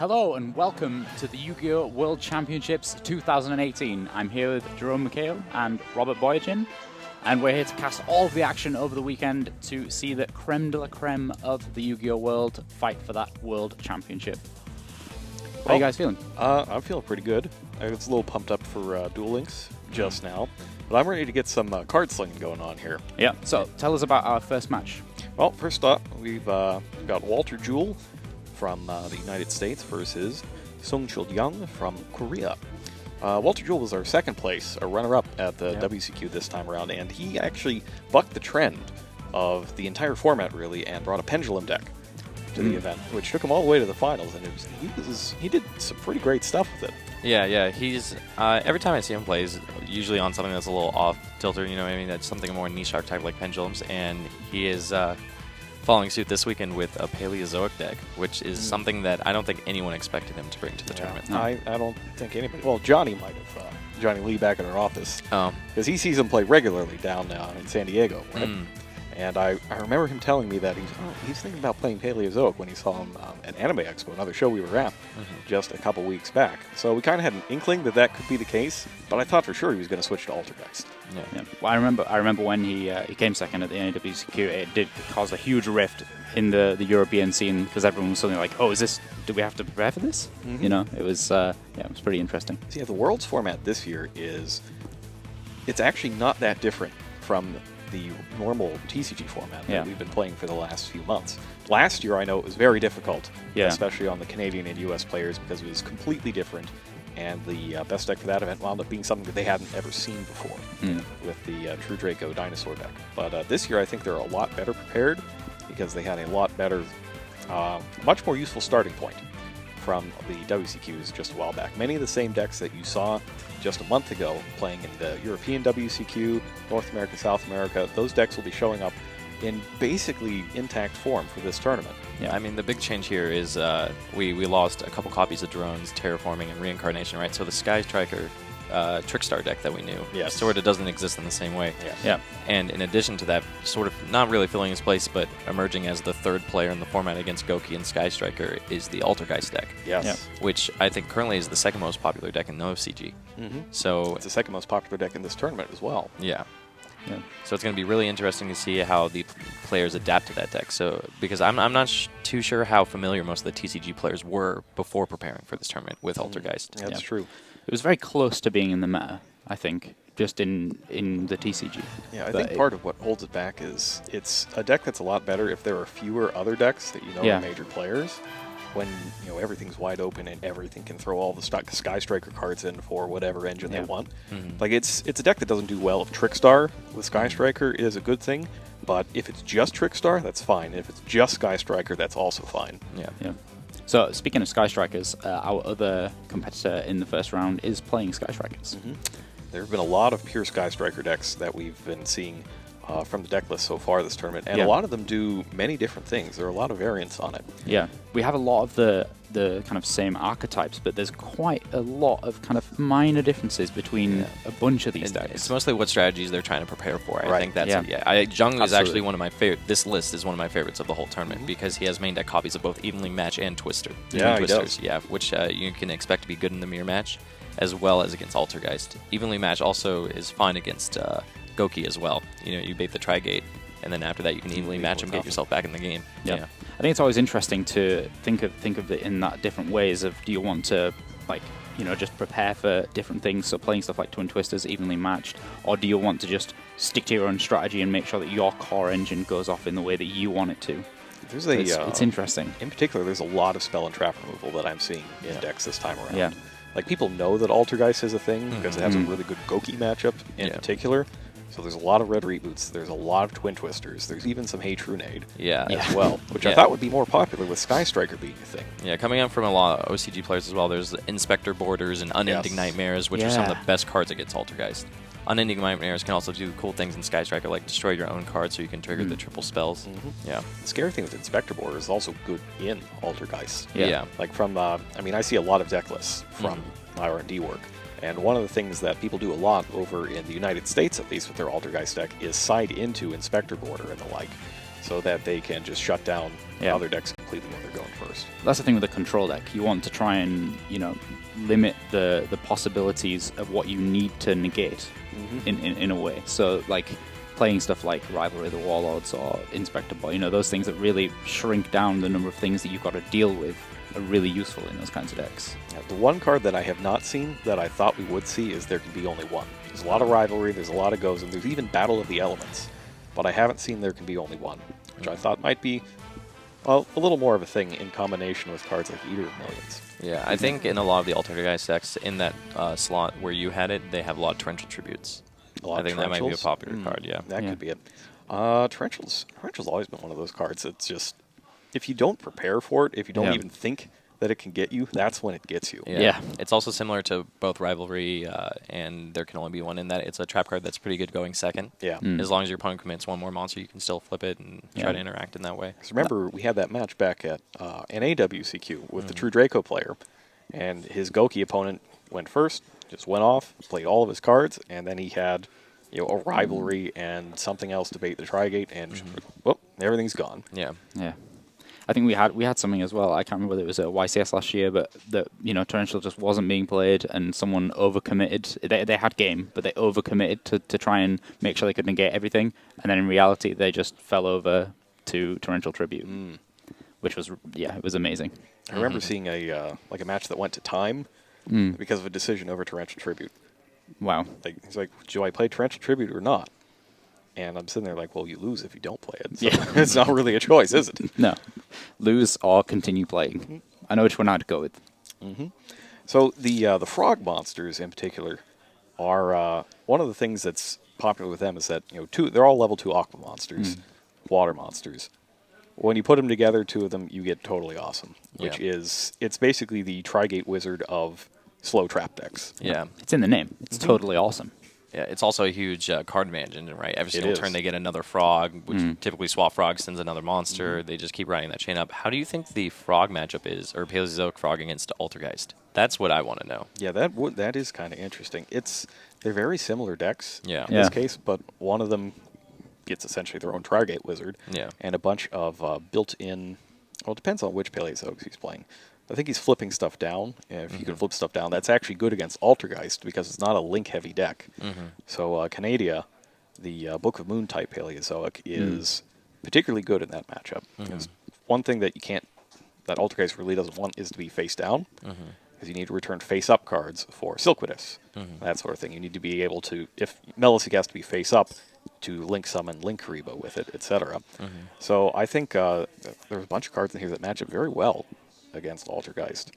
Hello and welcome to the Yu-Gi-Oh! World Championships 2018. I'm here with Jerome McHale and Robert Boyachin, and we're here to cast all of the action over the weekend to see the creme de la creme of the Yu-Gi-Oh! World fight for that World Championship. How are you guys feeling? I'm feeling pretty good. I was a little pumped up for Duel Links just now, but I'm ready to get some card slinging going on here. Yeah, so tell us about our first match. Well, first up, we've got Walter Jule from the United States versus Seung-Chul from Korea. Walter Jule was our second place, a runner-up at the WCQ this time around, and he actually bucked the trend of the entire format, really, and brought a pendulum deck to the event, which took him all the way to the finals, and he did some pretty great stuff with it. Yeah, he's, every time I see him play, he's usually on something that's a little off-tilter, you know what I mean, that's something more niche archetype like pendulums, and he is following suit this weekend with a Paleozoic deck, which is something that I don't think anyone expected him to bring to the tournament. No. I don't think anybody, well, Johnny might have, Johnny Lee back in our office, because he sees him play regularly down in San Diego, right? And I remember him telling me that he's thinking about playing Paleozoic when he saw him at Anime Expo, another show we were at, just a couple weeks back. So we kind of had an inkling that that could be the case, but I thought for sure he was going to switch to Altergeist. Yeah. Well, I remember when he came second at the NAWCQ, it did cause a huge rift in the European scene because everyone was suddenly like, "Oh, do we have to prepare for this?" You know, it was it was pretty interesting. So yeah, the Worlds format this year it's actually not that different from the normal TCG format that we've been playing for the last few months. Last year, I know it was very difficult, especially on the Canadian and US players, because it was completely different, and the best deck for that event wound up being something that they hadn't ever seen before with the True Draco Dinosaur deck. But this year, I think they're a lot better prepared because they had a lot better, much more useful starting point from the WCQs just a while back. Many of the same decks that you saw just a month ago playing in the European WCQ, North America, South America, those decks will be showing up in basically intact form for this tournament. Yeah, I mean, the big change here is we lost a couple copies of Drones, Terraforming, and Reincarnation, right? So the Sky Striker Trickstar deck that we knew sort of doesn't exist in the same way. And in addition to that, sort of not really filling his place, but emerging as the third player in the format against Goki and Sky Striker is the Altergeist deck. Which I think currently is the second most popular deck in the OCG. So it's the second most popular deck in this tournament as well. So it's going to be really interesting to see how the players adapt to that deck. So because I'm not too sure how familiar most of the TCG players were before preparing for this tournament with Altergeist. That's true. It was very close to being in the meta, I think, just in the TCG. Yeah, I think part of what holds it back is it's a deck that's a lot better if there are fewer other decks that you know are major players. When everything's wide open and everything can throw all the Sky Striker cards in for whatever engine they want. Like it's a deck that doesn't do well. If Trickstar with Sky Striker is a good thing, but if it's just Trickstar, that's fine. If it's just Sky Striker, that's also fine. So speaking of Sky Strikers, our other competitor in the first round is playing Sky Strikers. There have been a lot of pure Sky Striker decks that we've been seeing from the deck list so far this tournament, and a lot of them do many different things. There are a lot of variants on it. Yeah, we have a lot of the kind of same archetypes, but there's quite a lot of kind of minor differences between a bunch of these decks. It's mostly what strategies they're trying to prepare for. I think that's Jung is actually one of my favorite. This list is one of my favorites of the whole tournament because he has main deck copies of both Evenly Match and Twister. Twisters, which you can expect to be good in the mirror match as well as against Altergeist. Evenly Match also is fine against Goki as well. You bait the Trigate, and then after that you can evenly match them, get yourself back in the game. I think it's always interesting to think of it in that different ways of, do you want to just prepare for different things, so playing stuff like Twin Twisters evenly matched, or do you want to just stick to your own strategy and make sure that your core engine goes off in the way that you want it to? It's interesting. In particular, there's a lot of spell and trap removal that I'm seeing in decks this time around. Like, people know that Altergeist is a thing because it has a really good Goki matchup in particular. So there's a lot of red reboots, there's a lot of Twin Twisters, there's even some Hey Trunade as well, which I thought would be more popular with Sky Striker being a thing. Yeah, coming up from a lot of OCG players as well, there's Inspector Borders and Unending Nightmares, which are some of the best cards against Altergeist. Unending Nightmares can also do cool things in Sky Striker, like destroy your own card so you can trigger the triple spells. The scary thing with Inspector Border is also good in Altergeist. Like from, I see a lot of deck lists from my R&D work. And one of the things that people do a lot over in the United States, at least with their Altergeist deck, is side into Inspector Border and the like. so that they can just shut down other decks completely when they're going first. That's the thing with the control deck. You want to try and, limit the possibilities of what you need to negate in a way. So, like, playing stuff like Rivalry of the Warlords or Inspector Boy, those things that really shrink down the number of things that you've got to deal with are really useful in those kinds of decks. The one card that I have not seen that I thought we would see is There Can Be Only One. There's a lot of Rivalry, there's a lot of Goes, and there's even Battle of the Elements. But I haven't seen There Can Be Only One, which I thought might be a little more of a thing in combination with cards like Eater of Millions. Yeah, I think in a lot of the Altergeist decks, in that slot where you had it, they have a lot of Torrential Tributes. I think that might be a popular card, yeah. That could be it. Torrential's always been one of those cards. It's just, if you don't prepare for it, if you don't even think that it can get you, that's when it gets you. Yeah. It's also similar to both Rivalry and There Can Only Be One in that it's a trap card that's pretty good going second. Yeah. As long as your opponent commits one more monster, you can still flip it and try to interact in that way. Because remember, we had that match back at NAWCQ with the True Draco player, and his Goki opponent went first, just went off, played all of his cards, and then he had a Rivalry and something else to bait the Trigate, and everything's gone. Yeah. Yeah. I think we had something as well. I can't remember whether it was at YCS last year, but that Torrential just wasn't being played, and someone overcommitted. They had game, but they overcommitted to try and make sure they could negate everything, and then in reality they just fell over to Torrential Tribute, which was it was amazing. I remember seeing a match that went to time because of a decision over Torrential Tribute. Wow. He's like, do I play Torrential Tribute or not? And I'm sitting there like, well, you lose if you don't play it. So it's not really a choice, is it? No. Lose or continue playing. I know which one I'd go with. So the frog monsters in particular are one of the things that's popular with them is that they're all level 2 aqua monsters, water monsters. When you put them together, 2 of them, you get totally awesome, which is it's basically the Trigate Wizard of slow trap decks. Yeah. It's in the name. It's totally awesome. Yeah, it's also a huge card advantage engine, right? Every single turn they get another frog, which typically Swap Frog sends another monster. They just keep riding that chain up. How do you think the frog matchup is, or Paleozoic Frog against Altergeist? That's what I want to know. Yeah, that is kind of interesting. They're very similar decks in this case, but one of them gets essentially their own Trigate Wizard and a bunch of built-in, well, it depends on which Paleozoics he's playing. I think he's flipping stuff down. If you can flip stuff down, that's actually good against Altergeist because it's not a link-heavy deck. So Canadia, the Book of Moon type Paleozoic, is particularly good in that matchup. Because one thing that that Altergeist really doesn't want is to be face down, because you need to return face-up cards for Silquidus, that sort of thing. You need to be able to, if Melisig has to be face-up, to link summon Link Kariba with it, etc. So I think there's a bunch of cards in here that match up very well against Altergeist.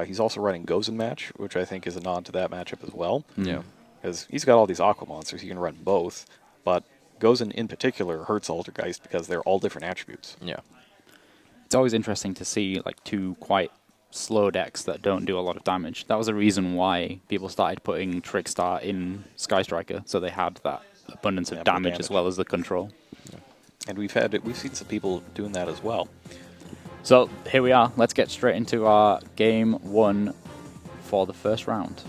He's also running Gozen Match, which I think is a nod to that matchup as well. Because he's got all these aqua monsters, he can run both, but Gozen in particular hurts Altergeist because they're all different attributes. Yeah. It's always interesting to see like 2 quite slow decks that don't do a lot of damage. That was the reason why people started putting Trickstar in Sky Striker, so they had that abundance of damage as well as the control. And we've seen some people doing that as well. So here we are. Let's get straight into our game 1 for the first round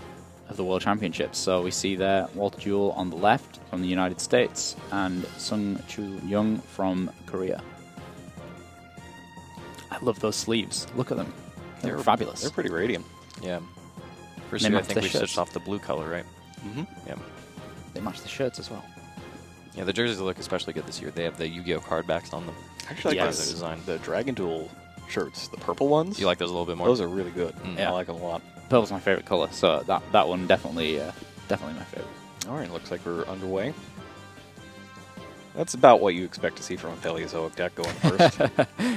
of the World Championships. So we see there Walter Jule on the left from the United States and Seung-Chul Jung from Korea. I love those sleeves. Look at them. They're fabulous. They're pretty radiant. Yeah. First year, I think we switched off the blue color, right? Yeah. They match the shirts as well. Yeah, the jerseys look especially good this year. They have the Yu-Gi-Oh card backs on them. Actually, I like the design. The Dragon Duel shirts, the purple ones. You like those a little bit more? Those are really good. I like them a lot. Purple's my favorite color, so that one definitely my favorite. All right, looks like we're underway. That's about what you expect to see from a Paleozoic deck going first.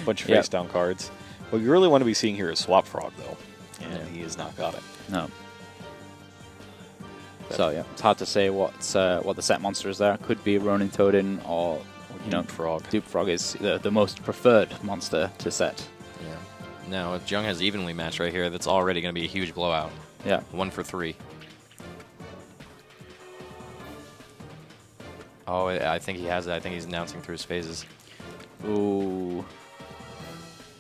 Bunch of face-down cards. What you really want to be seeing here is Swap Frog, though, and he has not got it. No. So yeah, it's hard to say what the set monster is there. Could be Ronin Toadin or Dupe Frog. Dupe Frog is the most preferred monster to set. Yeah. Now, if Jung has evenly matched right here, that's already going to be a huge blowout. Yeah. 1 for 3. Oh, I think he has it. I think he's announcing through his phases. Ooh.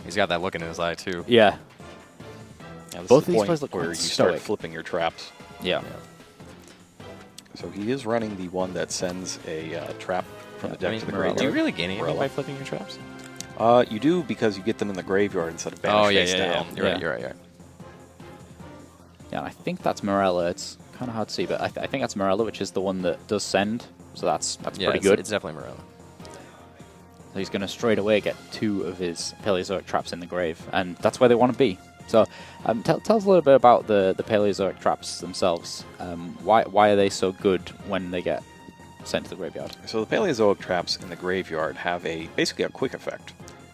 He's got that look in his eye, too. Yeah. Both of these plays look where you start flipping your traps. Yeah. So he is running the one that sends a trap from the deck to the graveyard. Do you really gain anything by flipping your traps? You do, because you get them in the graveyard instead of banished face down. Yeah. You're right. Yeah, I think that's Morella. It's kind of hard to see, but I think that's Morella, which is the one that does send. So that's pretty good. It's definitely Morella. So he's going to straight away get 2 of his Paleozoic traps in the grave, and that's where they want to be. So tell us a little bit about the Paleozoic traps themselves. Why are they so good when they get sent to the graveyard? So the Paleozoic traps in the graveyard have basically a quick effect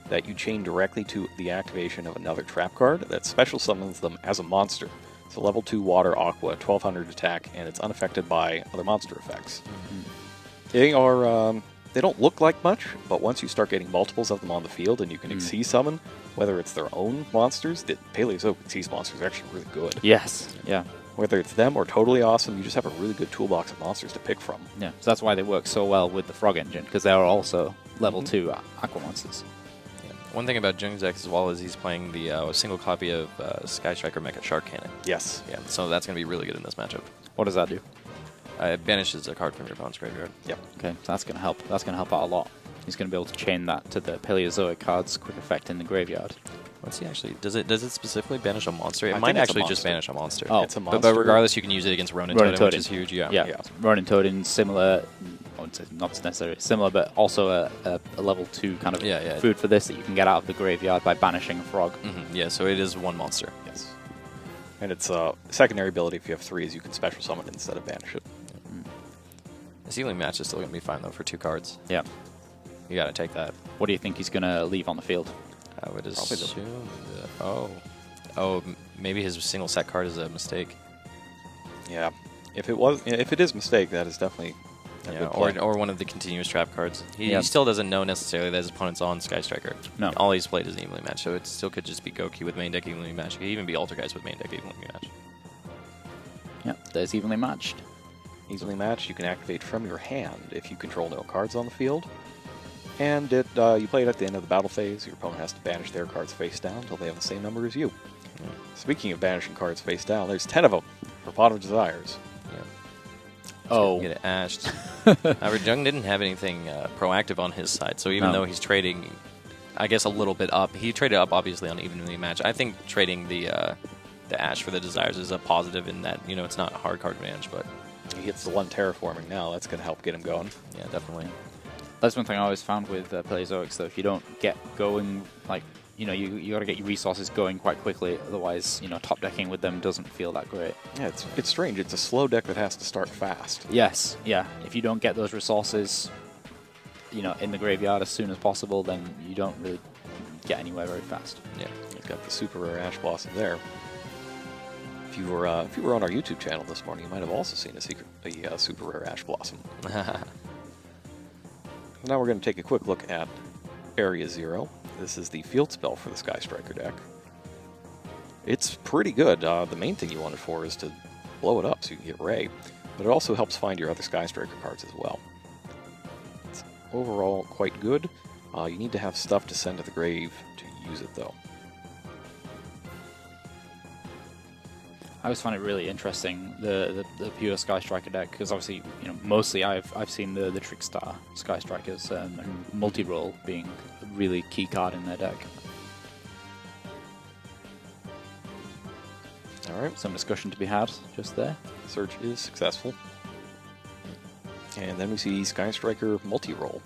that you chain directly to the activation of another trap card that special summons them as a monster. It's a level 2 water aqua, 1200 attack, and it's unaffected by other monster effects. They are they don't look like much, but once you start getting multiples of them on the field and you can Xyz summon, whether it's their own monsters, the Paleozoic Xyz monsters are actually really good. Yes, yeah. Whether it's them or totally awesome, you just have a really good toolbox of monsters to pick from. Yeah, so that's why they work so well with the Frog Engine, because they are also level 2 aqua monsters. Yeah. One thing about Jung's deck as well is he's playing the single copy of Sky Striker Mecha Shark Cannon. Yes. Yeah, so that's going to be really good in this matchup. What does that do? It banishes a card from your opponent's graveyard. Yep. Okay, so that's going to help. That's going to help out a lot. He's going to be able to chain that to the Paleozoic card's quick effect in the graveyard. Let's see, actually, does it specifically banish a monster? It might actually just banish a monster. Oh, it's a monster. But regardless, you can use it against Ronin Totem, which is huge. Yeah. Ronin Totem, similar. I wouldn't say not necessarily similar, but also a level 2 kind of food for this that you can get out of the graveyard by banishing a frog. Yeah, so it is 1 monster. Yes. And its secondary ability, if you have 3, is you can special summon it instead of banish it. The ceiling match is still going to be fine, though, for 2 cards. Yeah. You got to take that. What do you think he's going to leave on the field? I would assume that, maybe his single set card is a mistake. Yeah. If it is a mistake, that is definitely a good play. Or one of the continuous trap cards. He still doesn't know necessarily that his opponent's on Sky Striker. No. All he's played is an evenly match, so it still could just be Goki with main deck evenly match. It could even be Altergeist with main deck evenly match. Yeah, there's evenly matched. Easily matched, you can activate from your hand if you control no cards on the field. And you play it at the end of the battle phase. Your opponent has to banish their cards face down until they have the same number as you. Speaking of banishing cards face down, there's 10 of them for Pot of Desires. Get it ashed. However, Jung didn't have anything proactive on his side, so even though he's trading, I guess, a little bit up, he traded up obviously on evenly match. I think trading the ash for the Desires is a positive in that it's not a hard card advantage, but he hits the 1 terraforming now. That's going to help get him going. Yeah, definitely. That's one thing I always found with Paleozoics, though. If you don't get going, you got to get your resources going quite quickly. Otherwise, top decking with them doesn't feel that great. Yeah, it's strange. It's a slow deck that has to start fast. Yes, yeah. If you don't get those resources, in the graveyard as soon as possible, then you don't really get anywhere very fast. Yeah, you've got the super rare Ash Blossom there. If you were on our YouTube channel this morning, you might have also seen a super rare Ash Blossom. Now we're going to take a quick look at Area 0. This is the field spell for the Sky Striker deck. It's pretty good. The main thing you want it for is to blow it up so you can get Ray, but it also helps find your other Sky Striker cards as well. It's overall quite good. You need to have stuff to send to the grave to use it, though. I always find it really interesting, the pure Sky Striker deck, because obviously, mostly I've seen the Trickstar Sky Strikers and multi-roll being a really key card in their deck. All right. Some discussion to be had just there. Search is successful. And then we see Sky Striker multi-roll.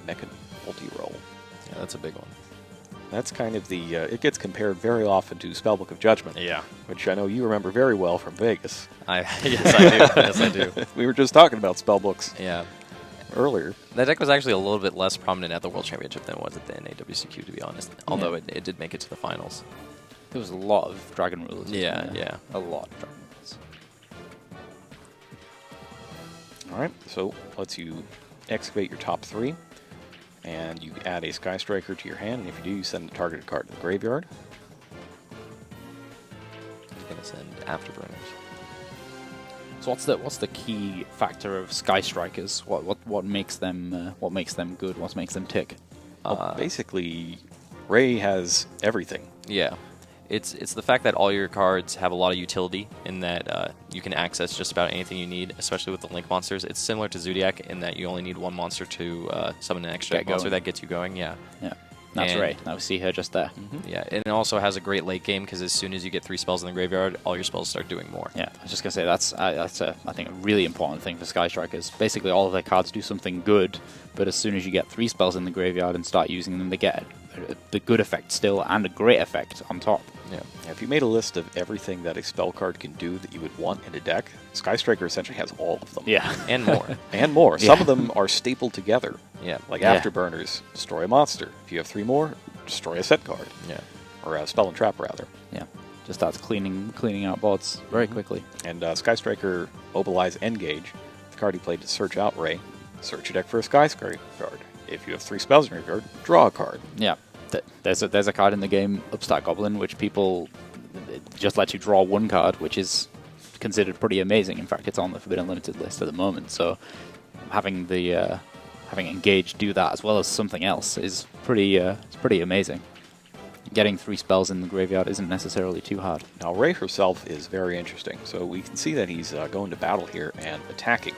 Mecha multi-roll. Yeah, that's a big one. That's kind of the, it gets compared very often to Spellbook of Judgment. Yeah. Which I know you remember very well from Vegas. Yes, I do. Yes, I do. We were just talking about Spellbooks earlier. That deck was actually a little bit less prominent at the World Championship than it was at the NAWCQ, to be honest. Although it did make it to the finals. There was a lot of Dragon Rulers. Yeah. A lot of Dragon Rulers. All right, so lets you excavate your top 3. And you add a Sky Striker to your hand, and if you do, you send the targeted card to the graveyard. You're going to send Afterburners. So what's the key factor of Sky Strikers? What makes them good? What makes them tick? Basically, Ray has everything. Yeah. It's the fact that all your cards have a lot of utility in that you can access just about anything you need, especially with the Link monsters. It's similar to Zodiac in that you only need one monster to summon an extra monster that gets you going. Yeah. Yeah. That's right. Now we see her just there. Yeah, and it also has a great late game because as soon as you get 3 spells in the graveyard, all your spells start doing more. Yeah, I was just gonna say that's I think a really important thing for Sky Strikers. Basically, all of their cards do something good, but as soon as you get 3 spells in the graveyard and start using them, they get the good effect still and a great effect on top. Yeah. If you made a list of everything that a spell card can do that you would want in a deck, Sky Striker essentially has all of them. Yeah, and more. And more. Some of them are stapled together. Yeah. Like Afterburners, destroy a monster. If you have 3 more, destroy a set card. Yeah. Or a spell and trap, rather. Yeah. Just starts cleaning out boards very quickly. And Sky Striker, Mobilize, Engage. The card you played to search out Ray. Search your deck for a Sky Striker card. If you have 3 spells in your graveyard, draw a card. Yeah. There's a card in the game, Upstart Goblin, which people just lets you draw 1 card, which is considered pretty amazing. In fact, it's on the Forbidden Limited list at the moment. So having Engage do that as well as something else is pretty amazing. Getting 3 spells in the graveyard isn't necessarily too hard. Now Ray herself is very interesting. So we can see that he's going to battle here and attacking.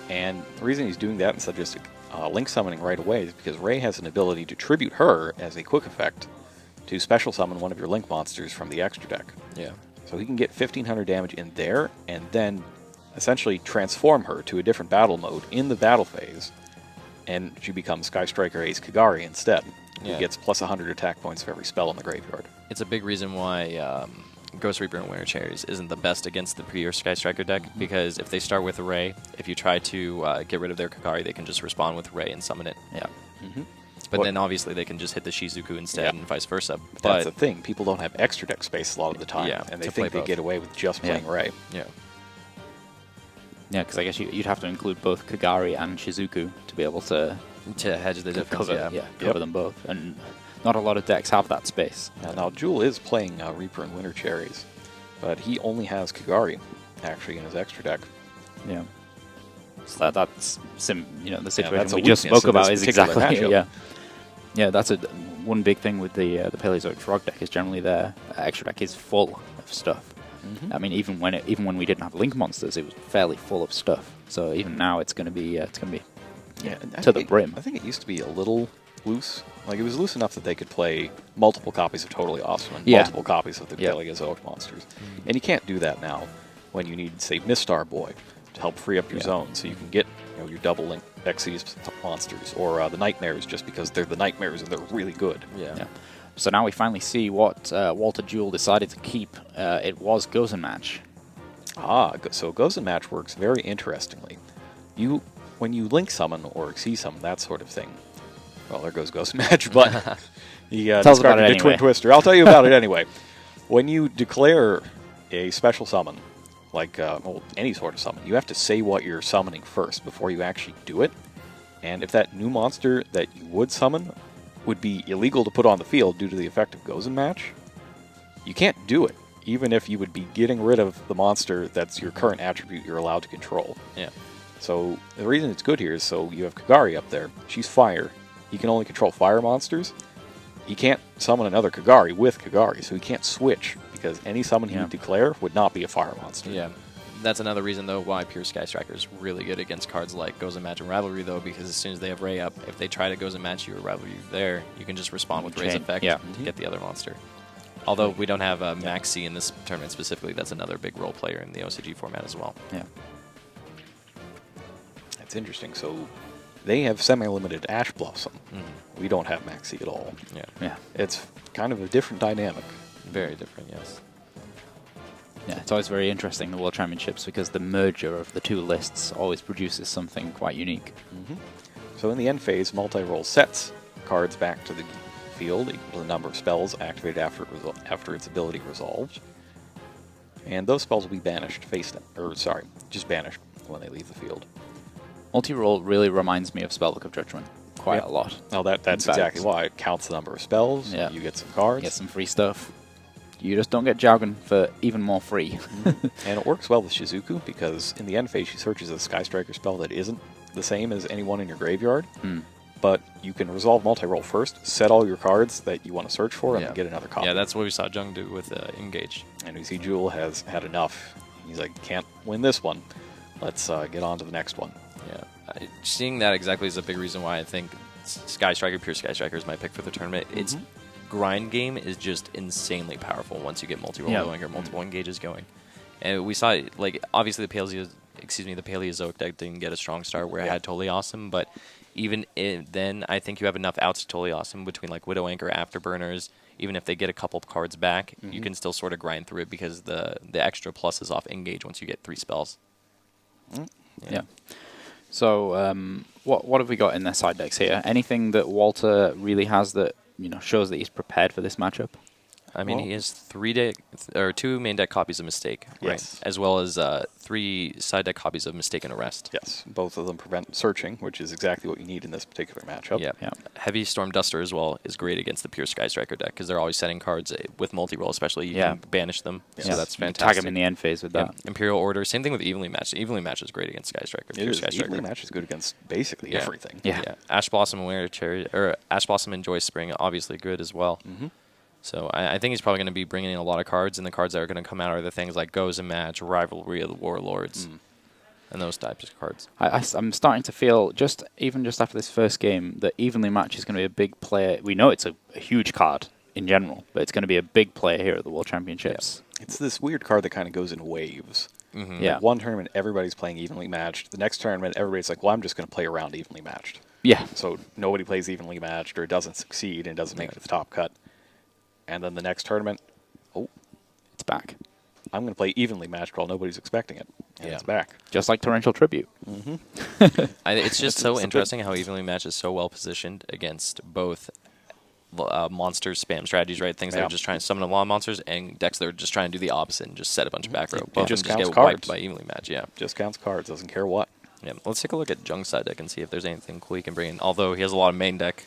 And the reason he's doing that instead of just Link summoning right away is because Ray has an ability to tribute her as a quick effect to special summon one of your Link monsters from the extra deck. Yeah. So he can get 1500 damage in there and then essentially transform her to a different battle mode in the battle phase, and she becomes Sky Striker Ace Kagari instead. Yeah. He gets plus 100 attack points for every spell in the graveyard. It's a big reason why Ghost Reaper and Winter Cherries isn't the best against the pure Sky Striker deck, because if they start with Ray, if you try to get rid of their Kagari, they can just respond with Ray and summon it. Yeah. But then obviously they can just hit the Shizuku instead and vice versa. But that's the thing. People don't have extra deck space a lot of the time, and they think they get away with just playing Ray. Yeah. Yeah, because I guess you'd have to include both Kagari and Shizuku to be able to hedge the difference. Cover them both. And not a lot of decks have that space. Now Jule is playing Reaper and Winter Cherries, but he only has Kagari actually in his extra deck. Yeah. So that's the situation we just spoke about is exactly matchup. Yeah, that's one big thing with the Paleozoic Frog deck is generally their extra deck is full of stuff. I mean, even when we didn't have Link monsters, it was fairly full of stuff. So even now, it's going to be to the brim. I think it used to be a little loose. Like it was loose enough that they could play multiple copies of Totally Awesome and multiple copies of the Paleozoic monsters, and you can't do that now when you need, say, Mistar Boy to help free up your zone, so you can get your double Link Xyz monsters or the Nightmares just because they're the Nightmares and they're really good. Yeah. So now we finally see what Walter Jule decided to keep. It was Gozen Match. So Gozen Match works very interestingly. When you Link summon or Xyz summon, that sort of thing. Well, there goes Gozen Match, but he discarded anyway. Twin Twister. I'll tell you about it anyway. When you declare a special summon, like any sort of summon, you have to say what you're summoning first before you actually do it. And if that new monster that you would summon would be illegal to put on the field due to the effect of Gozen Match, you can't do it, even if you would be getting rid of the monster that's your current attribute you're allowed to control. Yeah. So the reason it's good here is so you have Kagari up there. She's fire. He can only control fire monsters. He can't summon another Kagari with Kagari, so he can't switch, because any summon he would declare would not be a fire monster. Yeah. That's another reason, though, why Pure Sky Striker is really good against cards like Gozen Match and Rivalry, though, because as soon as they have Ray up, if they try to Gozen Match you or Rivalry there, you can just respond with Ray's effect to get the other monster. Although we don't have Maxi in this tournament specifically, that's another big role player in the OCG format as well. Yeah. That's interesting. So they have semi-limited Ash Blossom. We don't have Maxi at all. Yeah. It's kind of a different dynamic. Very different, yes. Yeah, it's always very interesting, the World Championships, because the merger of the two lists always produces something quite unique. So in the end phase, multi-roll sets cards back to the field equal to the number of spells activated after its ability resolved. And those spells will be banished just banished when they leave the field. Multi-roll really reminds me of Spellbook of Judgment quite a lot. Oh, that's exactly why. It counts the number of spells, you get some cards. Get some free stuff. You just don't get Jargon for even more free. And it works well with Shizuku, because in the end phase she searches a Sky Striker spell that isn't the same as anyone in your graveyard. but you can resolve multi-roll first, set all your cards that you want to search for, and then get another copy. Yeah, that's what we saw Jung do with Engage. And we see Jule has had enough. He's like, can't win this one. Let's get on to the next one. Yeah, seeing that exactly is a big reason why I think Sky Striker, Pure Sky Striker is my pick for the tournament. Its grind game is just insanely powerful once you get multi-roll going or multiple engages going. And we saw, like, obviously the Paleozoic deck didn't get a strong start where it had Totally Awesome, but even then, I think you have enough outs to Totally Awesome between, like, Widow Anchor, Afterburners. Even if they get a couple cards back, you can still sort of grind through it because the extra plus is off Engage once you get 3 spells. Yeah. So, what have we got in their side decks here? Anything that Walter really has that shows that he's prepared for this matchup? I mean, he has 2 main deck copies of Mistake, right? As well as 3 side deck copies of Mistake and Arrest. Yes, both of them prevent searching, which is exactly what you need in this particular matchup. Yeah. Heavy Storm Duster as well is great against the Pure Sky Striker deck because they're always setting cards with multi-roll, especially you can banish them. So that's fantastic. Tag them in the end phase with that. Imperial Order, same thing with Evenly Matched. Evenly Matched is great against Sky Striker. Evenly Matched is good against basically everything. Yeah. Ash Blossom and Winter Cherry, or Ash Blossom and Joy Spring, obviously good as well. So I think he's probably going to be bringing in a lot of cards, and the cards that are going to come out are the things like Goes and Match, Rivalry of the Warlords, and those types of cards. I'm starting to feel, even just after this first game, that Evenly Match is going to be a big player. We know it's a huge card in general, but it's going to be a big player here at the World Championships. It's this weird card that kind of goes in waves. Yeah. One tournament, everybody's playing Evenly Matched. The next tournament, everybody's like, well, I'm just going to play around Evenly Matched. Yeah. So nobody plays Evenly Matched or doesn't succeed and doesn't make it to the top cut. And then the next tournament, it's back. I'm going to play Evenly Matched while nobody's expecting it. And it's back. Just like Torrential Tribute. It's just so interesting how Evenly Matched is so well positioned against both monster spam strategies, right? Things that are just trying to summon a lot of monsters, and decks that are just trying to do the opposite and just set a bunch of back row. It just get counts wiped cards. by Evenly Matched, Just counts cards, doesn't care what. Yeah, let's take a look at Jung's side deck and see if there's anything cool he can bring in. Although he has a lot of main deck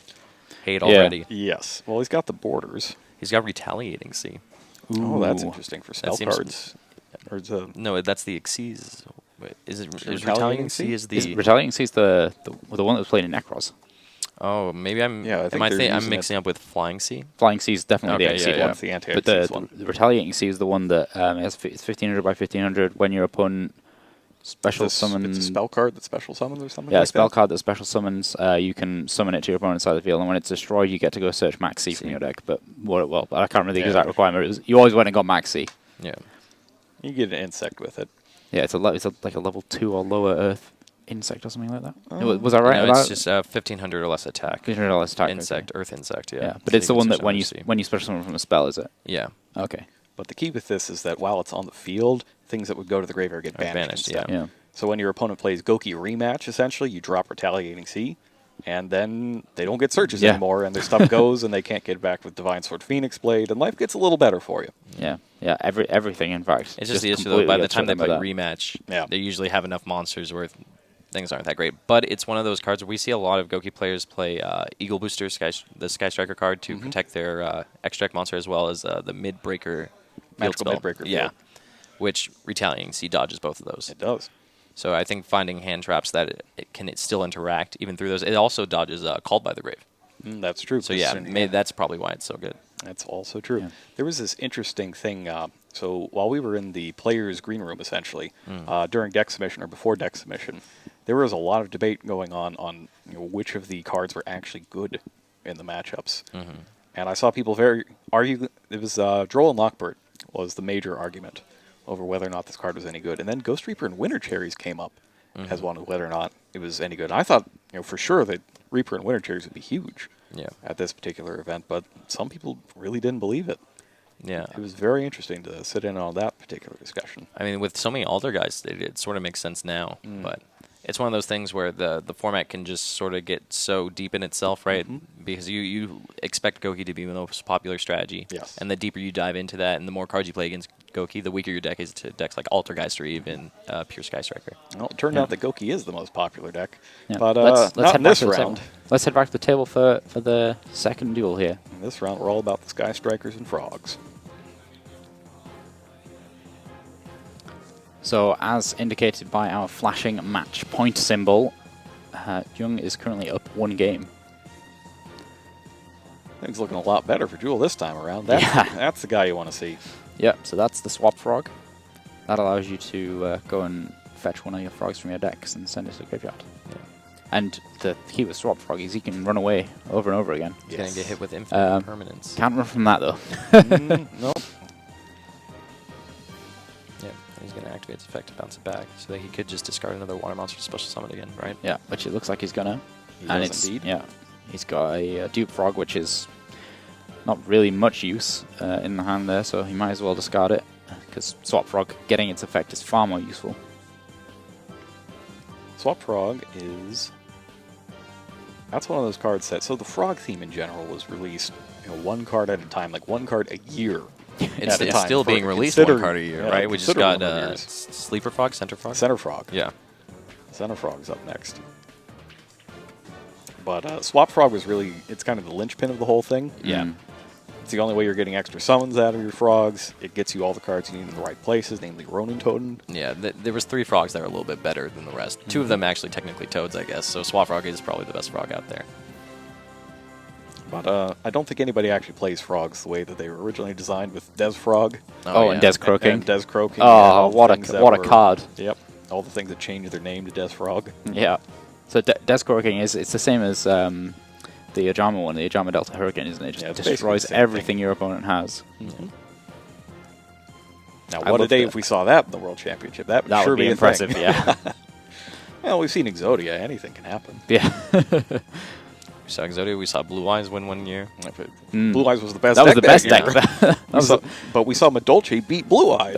hate already. Yes. Well, he's got the borders. He's got Retaliating Sea. Oh, that's interesting for spell cards. Or no, that's the Xyz. Is Retaliating Sea is the... Retaliating Sea is the one that was played in Necros. Oh, maybe I'm... Yeah, I'm mixing up with Flying Sea. Flying Sea is definitely the Xyz one. That's the anti-Xyz But one. the Retaliating Sea is the one that it's 1500 by 1500 when your opponent special summons... It's a spell card that special summons or something a spell card that special summons. You can summon it to your opponent's side of the field, and when it's destroyed, you get to go search Max C from your deck. But I can't remember the exact requirement. You always went and got Max C. Yeah. You get an insect with it. Yeah, it's like a level 2 or lower Earth insect or something like that. Was I right? No, it's just 1500 or less attack. 1500 or less attack. Insect, Earth insect. Yeah. But it's the one that when you special summon from a spell, is it? Yeah. Okay. But the key with this is that while it's on the field, things that would go to the graveyard get banished. Yeah. So when your opponent plays Goki Rematch, essentially, you drop Retaliating Sea, and then they don't get searches anymore, and their stuff goes, and they can't get it back with Divine Sword Phoenix Blade, and life gets a little better for you. Yeah. Everything, in fact. It's just the issue, though, by the time they play Rematch, they usually have enough monsters where things aren't that great. But it's one of those cards where we see a lot of Goki players play Eagle Booster, the Sky Striker card, to protect their extract monster, as well as the Mid-Breaker Magical Mid-Breaker. Yeah. Which Retaliating Sea dodges both of those. It does. So I think finding hand traps that it can still interact even through those. It also dodges Called by the Grave. That's true. So that's probably why it's so good. That's also true. Yeah. There was this interesting thing. So while we were in the players' green room, essentially, during deck submission or before deck submission, there was a lot of debate going on which of the cards were actually good in the matchups. And I saw people argue. It was Droll and Lockbird was the major argument over whether or not this card was any good. And then Ghost Reaper and Winter Cherries came up as one of whether or not it was any good. And I thought, for sure that Reaper and Winter Cherries would be huge at this particular event, but some people really didn't believe it. Yeah. It was very interesting to sit in on that particular discussion. I mean, with so many Alder guys, it sort of makes sense now, but it's one of those things where the format can just sort of get so deep in itself, right? Because you expect Goki to be the most popular strategy. Yes. And the deeper you dive into that and the more cards you play against Goki, the weaker your deck is to decks like Altergeist or even Pure Sky Striker. Well, it turned out that Goki is the most popular deck, but let's not in this round. Let's head back to the table for the second duel here. In this round, we're all about the Sky Strikers and Frogs. So, as indicated by our flashing match point symbol, Jung is currently up 1 game Things looking a lot better for Jule this time around. That's the guy you want to see. Yep, so that's the swap frog. That allows you to go and fetch one of your frogs from your decks and send it to the graveyard. Yeah. And the key with swap frog is he can run away over and over again. He's going to get hit with infinite permanence. Can't run from that, though. Nope. Yeah, he's going to activate its effect to bounce it back, so that he could just discard another water monster to special summon again, right? Yeah, which it looks like he's going to. He does indeed. Yeah, he's got a dupe frog, which is not really much use in the hand there, so he might as well discard it, because swap frog getting its effect is far more useful. Swap frog is... That's one of those cards that... So the frog theme in general was released, one card at a time, like one card a year. It's still being released one card a year, right? We just got Sleeper Frog, Center Frog? Center Frog. Yeah. Center Frog's up next. But Swap Frog was really... It's kind of the linchpin of the whole thing. Yeah. It's the only way you're getting extra summons out of your frogs. It gets you all the cards you need in the right places, namely Ronin Totem. Yeah, there was 3 frogs that are a little bit better than the rest. 2 of them actually technically toads, I guess. So Swap Frog is probably the best frog out there. But I don't think anybody actually plays frogs the way that they were originally designed with Des Frog. Oh, yeah. And Des Croaking. And Des Croaking. Oh, what a card. Yep. All the things that changed their name to Des Frog. Yeah. So Des Croaking it's the same as the Ajama one, the Ajama Delta Hurricane, isn't it? It just destroys everything your opponent has. Mm-hmm. Now, what a day if we saw that in the World Championship. That would sure be impressive, yeah. Well, we've seen Exodia. Anything can happen. Yeah. We saw Exodia. We saw Blue Eyes win one year. Blue Eyes was the best deck. That was the best deck. But we saw Madolche beat Blue Eyes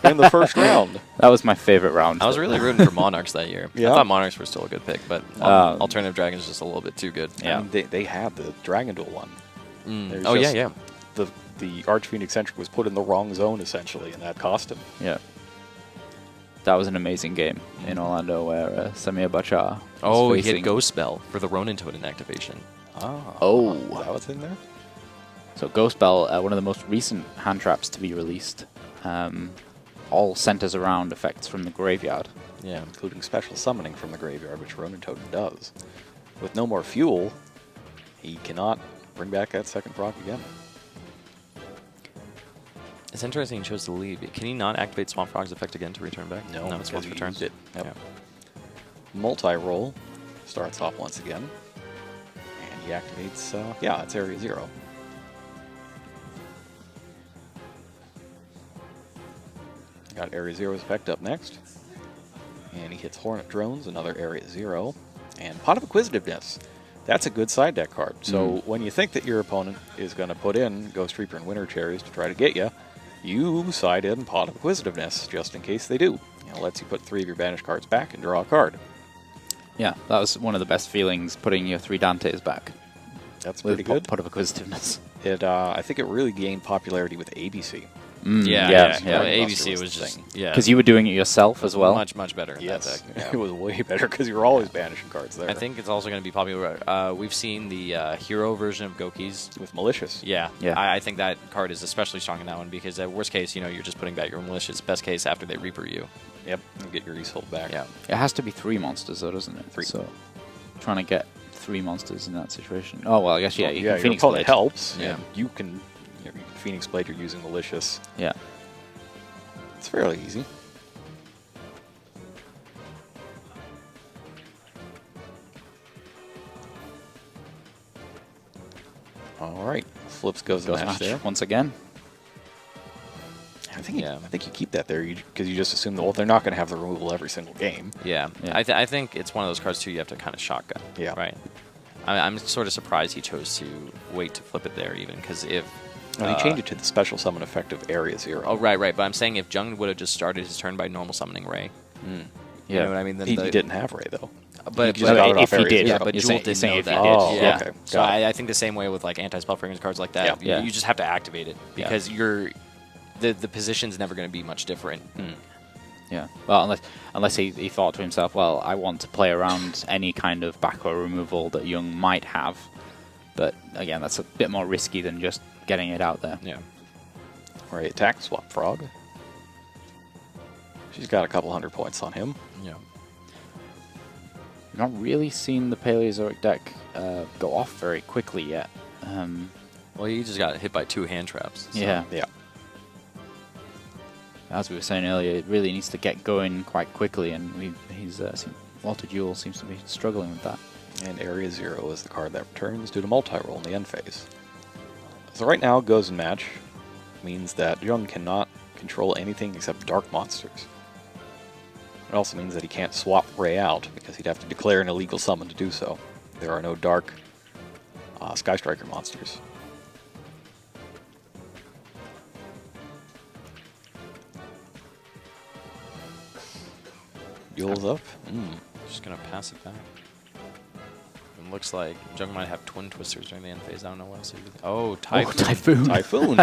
in the first round. That was my favorite round. I was really rooting for Monarchs that year. Yeah. I thought Monarchs were still a good pick, but Alternative Dragon's just a little bit too good. Yeah. I mean, they had the Dragon Duel one. Oh, yeah. The Archfiend Eccentric was put in the wrong zone, essentially, and that cost him. Yeah. That was an amazing game in Orlando where Samir Bachar he hit Ghost Spell for the Ronin Totem activation. Is that what's in there? So Ghost Spell, one of the most recent hand traps to be released, all centers around effects from the graveyard. Yeah, including special summoning from the graveyard, which Ronin Totem does. With no more fuel, he cannot bring back that second proc again. It's interesting he chose to leave. Can he not activate Swamp Frog's effect again to return back? No, it's once returned. Yep. Yeah. Multi-roll starts off once again. And he activates, it's Area 0. Got Area 0's effect up next. And he hits Hornet Drones, another Area 0. And Pot of Acquisitiveness. That's a good side deck card. So when you think that your opponent is going to put in Ghost Reaper and Winter Cherries to try to get you, you side in Pot of Acquisitiveness, just in case they do. It lets you put 3 of your banished cards back and draw a card. Yeah, that was one of the best feelings, putting your 3 Dantes back. That's pretty good. Pot of Acquisitiveness. I think it really gained popularity with ABC. Yeah. ABC was just because you were doing it yourself as well. Much better. Yes, that deck. It was way better because you were always banishing cards there. I think it's also going to be popular. We've seen the hero version of Goki's with Malicious. Yeah. I think that card is especially strong in that one because at worst case, you're just putting back your Malicious. Best case, after they Reaper you. Yep, and get your Resold back. Yeah, it has to be 3 monsters though, doesn't it? 3. So trying to get 3 monsters in that situation. Oh well, I guess you can your Phoenix opponent Blade. helps. Yeah, you can Phoenix Blade. You're using Malicious. Yeah. It's fairly easy. All right, Flips goes match there once again. I think you keep that there because you just assume that they're not going to have the removal every single game. Yeah. I think it's one of those cards too. You have to kind of shotgun. Yeah. Right. I'm sort of surprised he chose to wait to flip it there even because if. He changed it to the special summon effect of Area 0. Oh, right. But I'm saying if Jung would have just started his turn by normal summoning Ray. You know what I mean? Then he didn't have Ray, though. But if he did. Yeah, but Jule didn't know that. Oh, yeah. Okay. So I think the same way with like anti-spell fragrance cards like that. Yeah. You just have to activate it because the position's never going to be much different. Yeah. Well, unless he thought to himself, well, I want to play around any kind of back row removal that Jung might have. But again, that's a bit more risky than just getting it out there. Yeah. Right, attack Swap Frog. She's got a couple 100 points on him. Yeah. I've not really seen the Paleozoic deck go off very quickly yet. Well, he just got hit by 2 hand traps. So. Yeah. Yeah. As we were saying earlier, it really needs to get going quite quickly, and Walter Jule seems to be struggling with that. And Area 0 is the card that returns due to multi-roll in the end phase. So right now, Goes and Match means that Jung cannot control anything except dark monsters. It also means that he can't swap Ray out, because he'd have to declare an illegal summon to do so. There are no dark Sky Striker monsters. Jule's up. Just going to pass it back. It looks like Jung might have Twin Twisters during the end phase. I don't know what else he could. Oh, Typhoon. Typhoon.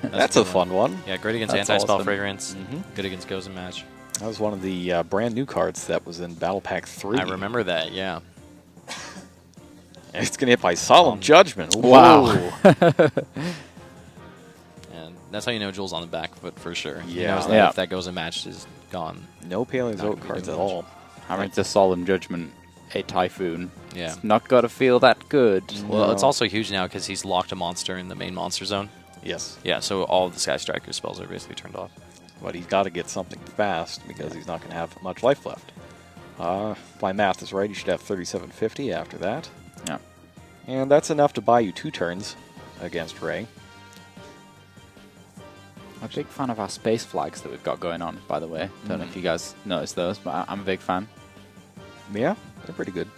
That's a fun one. Yeah, great against Anti-Spell Fragrance. Good against Goes and Match. That was one of the brand new cards that was in Battle Pack 3. I remember that, yeah. And it's going to hit by Solemn Judgment. Wow. And that's how you know Jule's on the back foot for sure. Yeah. He knows that if that Goes and Match is gone. No Paleozoic cards at all. Having to Solemn Judgment a Typhoon. Yeah. It's not got to feel that good. Well, it's also huge now because he's locked a monster in the main monster zone. Yes. Yeah, so all of the Sky Striker spells are basically turned off. But he's got to get something fast because he's not going to have much life left. My math is right. You should have 3750 after that. Yeah. And that's enough to buy you 2 turns against Ray. I'm a big fan of our space flags that we've got going on, by the way. Don't know if you guys noticed those, but I'm a big fan. Yeah, they're pretty good.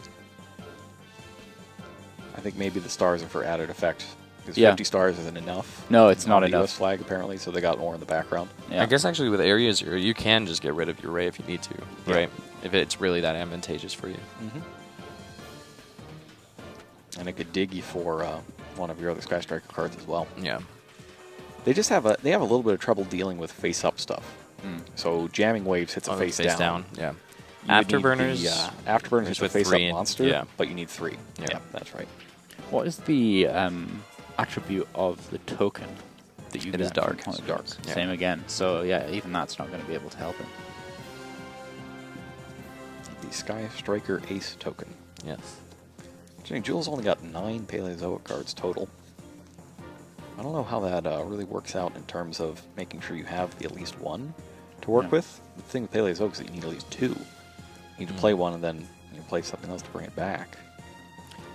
I think maybe the stars are for added effect. Because 50 stars isn't enough. No, it's not enough. US flag, apparently, so they got more in the background. Yeah. I guess actually with Area 0, you can just get rid of your Ray if you need to, right? If it's really that advantageous for you. And it could dig you for one of your other Sky Striker cards as well. Yeah. They just have a little bit of trouble dealing with face-up stuff. So jamming waves hits a face down. Yeah. Afterburners. Afterburners is a with face-up 3 monster, but you need 3. Yeah, that's right. What is the attribute of the token that you get? It is dark. It's dark. Yeah. Same again. So yeah, even that's not going to be able to help him. The Sky Striker Ace token. Yes. Jule's only got 9 Paleozoic cards total. I don't know how that really works out in terms of making sure you have at least 1 to work with. The thing with Paleozoic is that you need at least 2. You need to play 1 and then play something else to bring it back.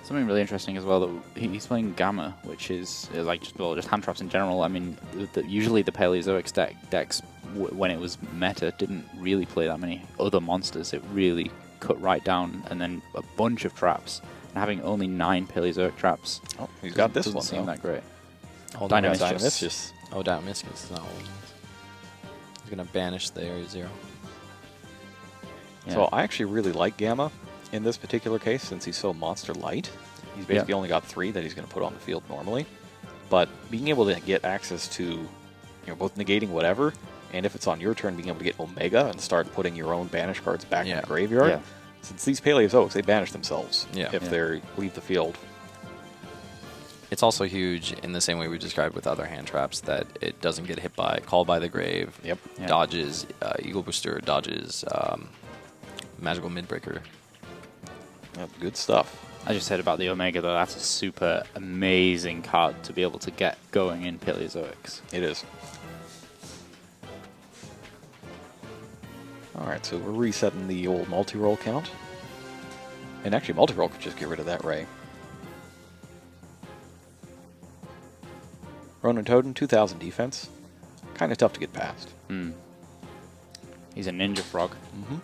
Something really interesting as well, that he's playing Gamma, which is like just hand traps in general. I mean, usually the Paleozoic decks, when it was meta, didn't really play that many other monsters. It really cut right down, and then a bunch of traps. And having only 9 Paleozoic traps. Oh, he's got this one. Doesn't seem that great. Dynamiscus. Oh, Dynamiscus is not one. He's going to banish the Area 0. Yeah. So I actually really like Gamma in this particular case, since he's so monster light. He's basically only got 3 that he's going to put on the field normally. But being able to get access to, both negating whatever, and if it's on your turn, being able to get Omega and start putting your own banish cards back in the graveyard. Yeah. Since these Paleozoics, they banish themselves if they leave the field. It's also huge in the same way we described with other hand traps, that it doesn't get hit by Call by the Grave, dodges, Eagle Booster, dodges, Magical Midbreaker. That's good stuff. As you said about the Omega, though, that's a super amazing card to be able to get going in Paleozoics. It is. Alright, so we're resetting the old multi-roll count. And actually, multi-roll could just get rid of that Ray. Ronan Totem, 2,000 defense. Kind of tough to get past. He's a Ninja Frog.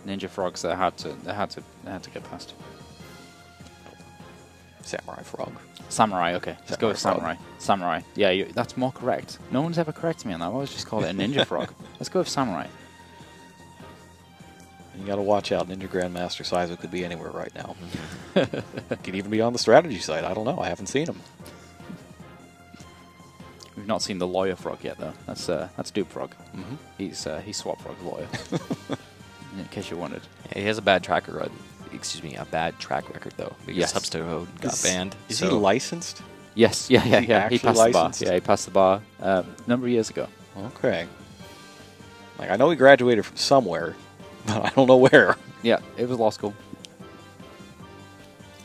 Ninja Frogs that had to get past. Samurai Frog. Samurai, okay. Let's go with Samurai. Samurai. Yeah, that's more correct. No one's ever corrected me on that. I always just called it a Ninja Frog. Let's go with Samurai. You got to watch out. Ninja Grandmaster Saizo could be anywhere right now. Could even be on the strategy side. I don't know. I haven't seen him. We've not seen the Lawyer Frog yet, though. That's Dupe Frog. He's Swap Frog Lawyer. In case you wondered. Yeah, he has a bad track record. A bad track record though, because Substo got banned. Is he licensed? Yes. Yeah. He passed licensed? the bar. Yeah, he passed the bar a number of years ago. Okay. Like, I know he graduated from somewhere, but I don't know where. Yeah, it was law school.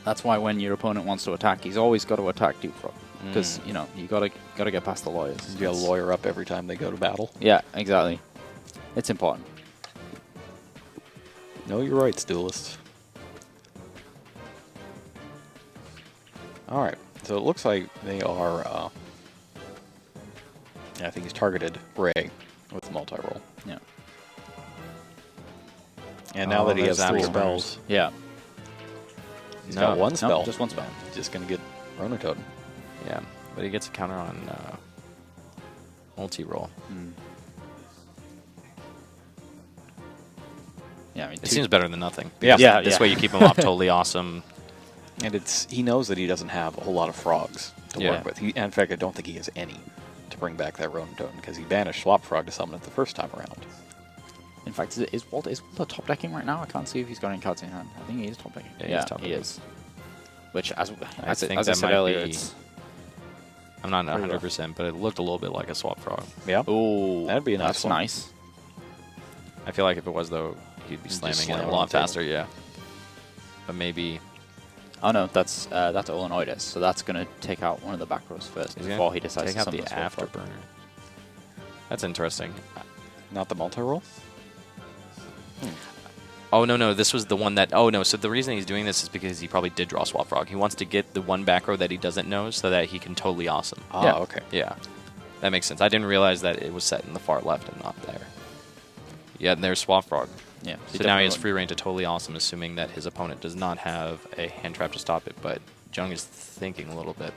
That's why when your opponent wants to attack, he's always got to attack Duke Frog. Because, you know, you gotta get past the lawyers. You gotta lawyer up every time they go to battle. Yeah, exactly. It's important. No, you're right, duelists. Alright, so it looks like they are, I think he's targeted Ray with the multi-roll. Yeah. And now that he has 3 spells, yeah. he's got 1 spell. No, just 1 spell. He's just gonna get Ronatoad. Yeah, but he gets a counter on multi-roll. Yeah, I mean, it seems better than nothing. Yeah, This way you keep him off totally awesome. And he knows that he doesn't have a whole lot of frogs to work with. In fact, I don't think he has any to bring back that Ronatoad because he banished Swap Frog to summon it the first time around. In fact, is Walter top decking right now? I can't see if he's got any cards in hand. I think he is top decking. Yeah, he is. Which, as I said might earlier, be, I'm not 100%, but it looked a little bit like a Swap Frog. Yeah. Ooh, that'd be a nice that's one. nice. I feel like if it was, though, he'd be slamming it a lot faster, yeah. But maybe... Oh no, that's Olenoides, so that's going to take out one of the back rows first before he decides to summon the Afterburner. That's interesting. Not the multi-roll? Oh, no, this was the one that... Oh, no, so the reason he's doing this is because he probably did draw Swap Frog. He wants to get the one back row that he doesn't know so that he can totally awesome. Oh, yeah. Okay. Yeah, that makes sense. I didn't realize that it was set in the far left and not there. Yeah, and there's Swap Frog. Yeah. So now he has free reign to totally awesome, assuming that his opponent does not have a hand trap to stop it, but Jung is thinking a little bit.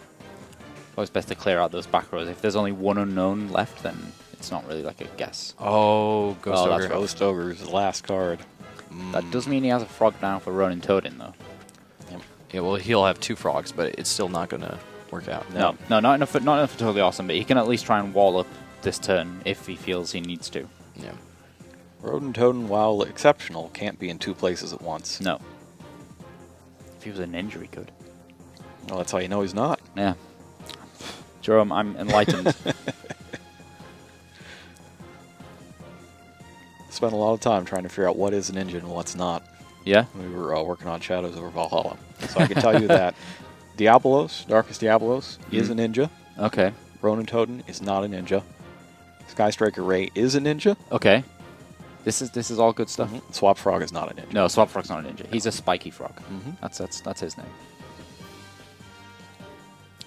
Always best to clear out those back rows. If there's only one unknown left, then it's not really like a guess. Oh, Ghost Ogre. That's Ghost Ogre's the last card. That does mean he has a frog now for Ronin Toadin, though. Yep. Yeah, well, he'll have 2 frogs, but it's still not going to work out. No, not enough for totally awesome, but he can at least try and wall up this turn if he feels he needs to. Yeah. Ronatoad, while exceptional, can't be in 2 places at once. No. If he was a ninja, he could. Well, that's how you know he's not. Yeah. Jerome, I'm enlightened. Spent a lot of time trying to figure out what is a ninja and what's not. Yeah? We were working on Shadows over Valhalla. So I can tell you that Diabolos, Darkest Diabolos, is a ninja. Okay. Ronatoad is not a ninja. Sky Striker Ray is a ninja. Okay. This is all good stuff. Swap Frog is not a ninja. No, Swap Frog's not a ninja. He's a spiky frog. Mhm. That's his name.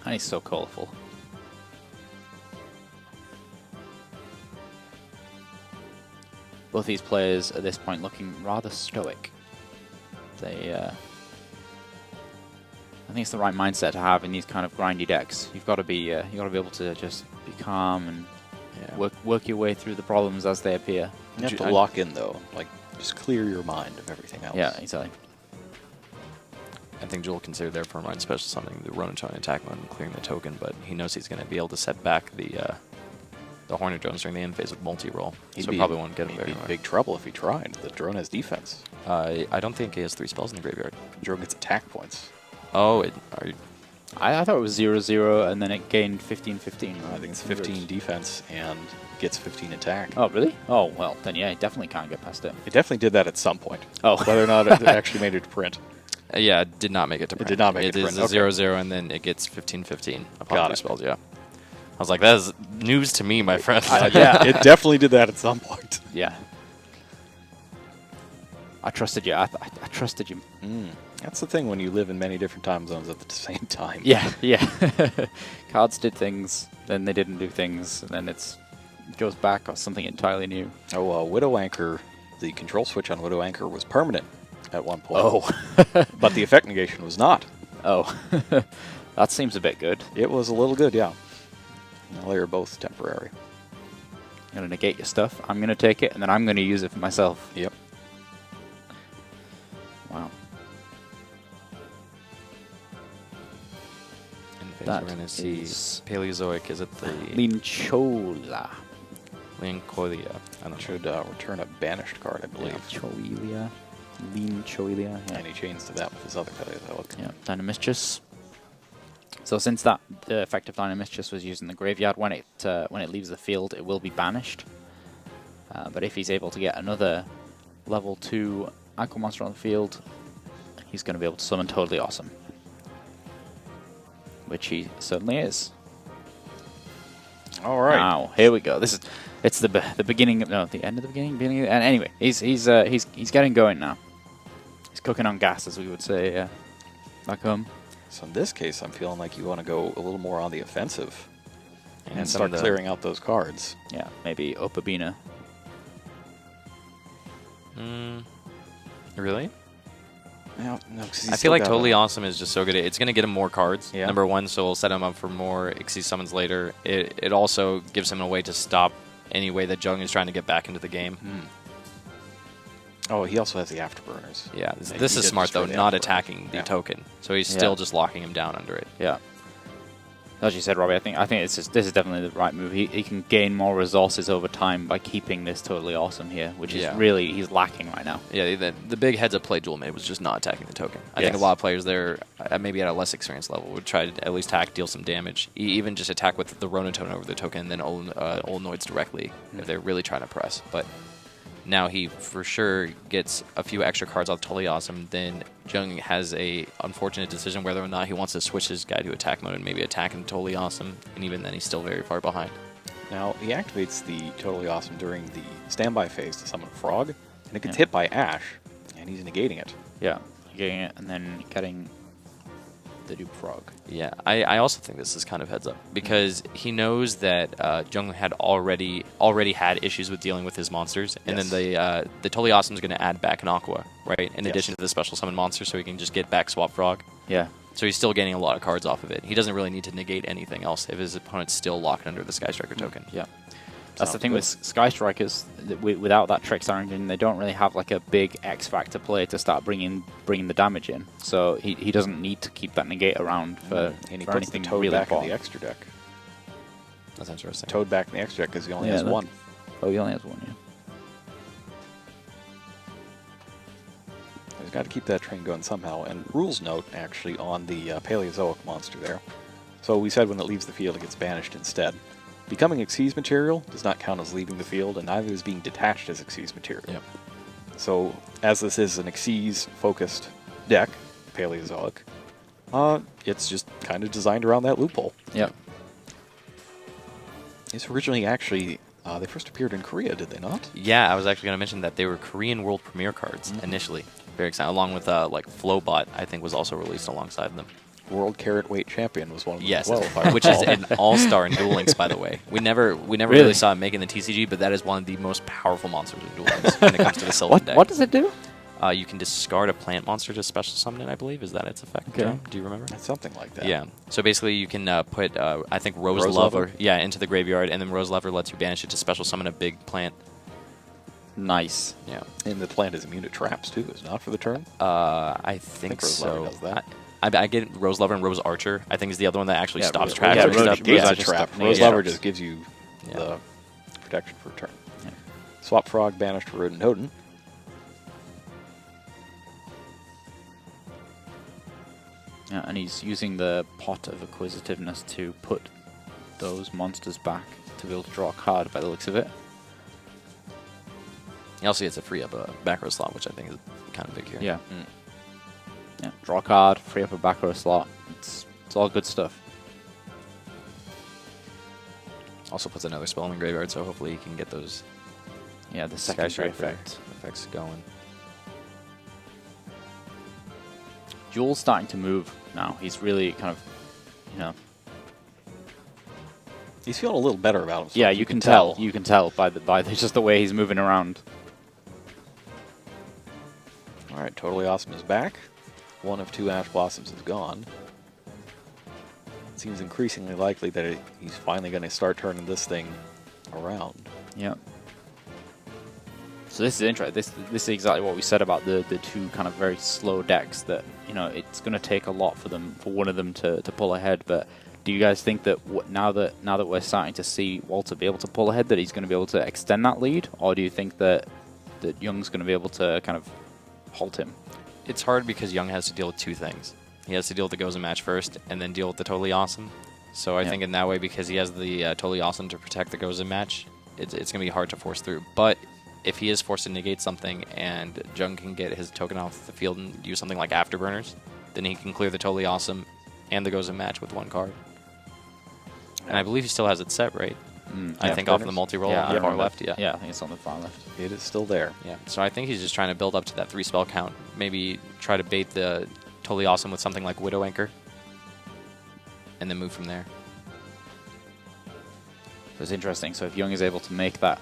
And he's so colourful. Both these players at this point looking rather stoic. They, I think it's the right mindset to have in these kind of grindy decks. You've got to be able to just be calm and work your way through the problems as they appear. You have to lock in though, like just clear your mind of everything else. Yeah, exactly. I think Jule considered their front line special summoning the Ronatoad attack mode and clearing the token, but he knows he's going to be able to set back the Hornet drones during the end phase with multi-roll. So probably won't get him very He'd be in big trouble if he tried. The drone has defense. I don't think he has 3 spells in the graveyard. The drone gets attack points. Oh, I thought it was 0-0 and then it gained 15-15. I think it's 15 defense and gets 15 attack. Oh, really? Oh, well, then yeah, it definitely can't get past it. It definitely did that at some point. Oh. Whether or not it actually made it to print. Yeah, it did not make it to print. It did not make it to print. It is a 0-0 and then it gets 15-15 upon Got 3 it. spells, yeah. I was like, that is news to me, my friend. Yeah. It definitely did that at some point. Yeah. I trusted you. I trusted you. That's the thing when you live in many different time zones at the same time. Yeah, yeah. Cards did things, then they didn't do things, and then it goes back or something entirely new. Oh, Widow Anchor, the control switch on Widow Anchor was permanent at one point. Oh. But the effect negation was not. Oh. That seems a bit good. It was a little good, yeah. Now they're both temporary. I'm going to negate your stuff. I'm going to take it, and then I'm going to use it for myself. Yep. Wow. We're going to see Paleozoic. Is it the Linchola. Lincolia? I don't Should return a banished card, I believe. Lincholia. Lincholia. Yeah. And he chains to that with his other Paleozoic. Yeah. Dynamistress. So since that the effect of Dynamistress was used in the graveyard, when it leaves the field, it will be banished. But if he's able to get another level 2 ankle monster on the field, he's going to be able to summon Totally Awesome. which he certainly is. All right. Now, here we go. It's the beginning of, no, the end of the beginning, and anyway, he's getting going now. He's cooking on gas, as we would say back home. So in this case, I'm feeling like you want to go a little more on the offensive and start clearing out those cards. Yeah, maybe Opabina. Really? No, I feel like Totally Awesome is just so good. It's going to get him more cards, yeah. number one, so it'll set him up for more Xyz summons later. It also gives him a way to stop any way that Jung is trying to get back into the game. Oh, he also has the afterburners. Yeah, this is smart, though, not attacking the token. So he's still just locking him down under it. Yeah. As you said, Robbie, I think this is definitely the right move. He can gain more resources over time by keeping this Totally Awesome here, which is really, he's lacking right now. Yeah, the big heads-up play Jule made was just not attacking the token. I think a lot of players there, maybe at a less experienced level, would try to at least deal some damage. Even just attack with the Ronotone over the token and then Olnoids directly if they're really trying to press. But now he for sure gets a few extra cards off Totally Awesome. Then Jung has a unfortunate decision whether or not he wants to switch his guy to attack mode and maybe attack him Totally Awesome, and even then he's still very far behind. Now, he activates the Totally Awesome during the standby phase to summon a Frog, and it gets hit by Ash, and he's negating it. Yeah, getting it and then getting the dupe Frog. Yeah, I also think this is kind of heads up because he knows that Jung had already had issues with dealing with his monsters, and then the Totally Awesome is going to add back an Aqua, right? In addition to the special summon monster, so he can just get back Swap Frog. Yeah. So he's still gaining a lot of cards off of it. He doesn't really need to negate anything else if his opponent's still locked under the Sky Striker token. Yeah. That's the thing with Sky Strikers. Without that Trickstar engine, they don't really have like a big X Factor play to start bringing the damage in. So he doesn't need to keep that negate around for and he for puts anything the Toad really back in important. the extra deck. That's interesting. Toad back in the extra deck because he only has one. Oh, he only has one. Yeah. He's got to keep that train going somehow. And rules note actually on the Paleozoic monster there. So we said when it leaves the field, it gets banished instead. Becoming Xyz material does not count as leaving the field, and neither is being detached as Xyz material. Yep. So, as this is an Xyz-focused deck, Paleozoic, it's just kind of designed around that loophole. Yep. It's originally actually, they first appeared in Korea, did they not? Yeah, I was actually going to mention that they were Korean World Premiere cards initially. Very exciting. Along with like Flowbot, I think was also released alongside them. World Carrot Weight Champion was one of them yes, as well. Which is an all-star in Duel Links, by the way. We never really saw it making the TCG, but that is one of the most powerful monsters in Duel Links when it comes to the Sylvan deck. What does it do? You can discard a plant monster to special summon it, I believe. Is that its effect? Okay. Do you remember? It's something like that. Yeah. So basically you can put, I think, Rose Lover. Lover into the graveyard, and then Rose Lover lets you banish it to special summon a big plant. Nice. Yeah. And the plant is immune to traps, too, is it not for the turn? I think Rose so. Lover does that. I get Rose Lover and Rose Archer. I think is the other one that actually stops traps. Yeah, or stuff. Rose is a trap. Rose Lover just gives you Yeah. the protection for a turn. Yeah. Swap Frog banished for Rodent Hodin. Yeah, and he's using the Pot of Acquisitiveness to put those monsters back to be able to draw a card by the looks of it. He also gets a free up a back row slot, which I think is kind of big here. Yeah. Yeah, draw a card, free up a back row slot. It's all good stuff. Also puts another spell in the graveyard, so hopefully he can get those the secondary effects going. Jule's starting to move now. He's really kind of, He's feeling a little better about himself. Yeah, you can tell. You can tell by just the way he's moving around. All right, Totally Awesome is back. One of two Ash Blossoms is gone. It seems increasingly likely that he's finally going to start turning this thing around. Yeah. So this is interesting. This is exactly what we said about the two kind of very slow decks. That it's going to take a lot for one of them to pull ahead. But do you guys think that now that we're starting to see Walter be able to pull ahead, that he's going to be able to extend that lead, or do you think that Jung's going to be able to kind of halt him? It's hard because Jung has to deal with two things. He has to deal with the Gozen match first, and then deal with the Totally Awesome. So I think in that way, because he has the Totally Awesome to protect the Gozen match, it's going to be hard to force through. But if he is forced to negate something and Jung can get his token off the field and use something like Afterburners, then he can clear the Totally Awesome, and the Gozen match with 1 card. And I believe he still has it set, right? I Yeah, think off the multi-roll on the far left. Yeah. Yeah, I think it's on the far left. It is still there. Yeah. So I think he's just trying to build up to that 3 spell count. Maybe try to bait the Totally Awesome with something like Widow Anchor, and then move from there. So it's interesting. So if Jung is able to make that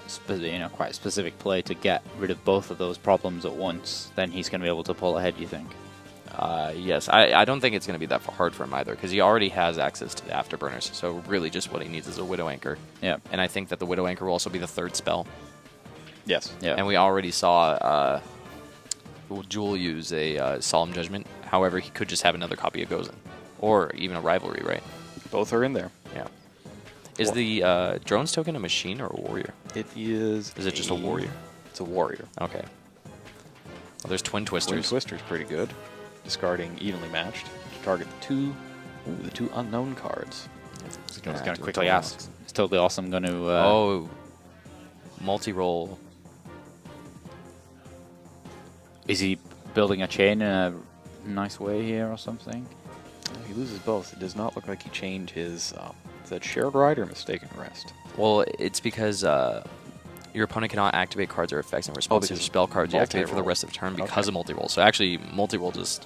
quite specific play to get rid of both of those problems at once, then he's going to be able to pull ahead, you think? Yes. I don't think it's going to be that hard for him either, because he already has access to the Afterburners. So really just what he needs is a Widow Anchor. Yeah. And I think that the Widow Anchor will also be the 3rd spell. Yes. Yeah. And we already saw Jule use a Solemn Judgment. However, he could just have another copy of Gozen. Or even a Rivalry, right? Both are in there. Yeah. Is the Drones token a machine or a warrior? It is. Is it just a warrior? It's a warrior. Okay. Well, there's Twin Twisters. Twin Twister's pretty good. Discarding evenly matched to target the two unknown cards. I was going to quickly ask. It's totally awesome. Going to. Multi-roll. Is he building a chain in a nice way here or something? He loses both. It does not look like he changed his. Is that Shared Ride or Mistaken Rest? Well, it's because your opponent cannot activate cards or effects in response to your spell cards you activate for the rest of the turn because of multi-roll. So actually, multi-roll just...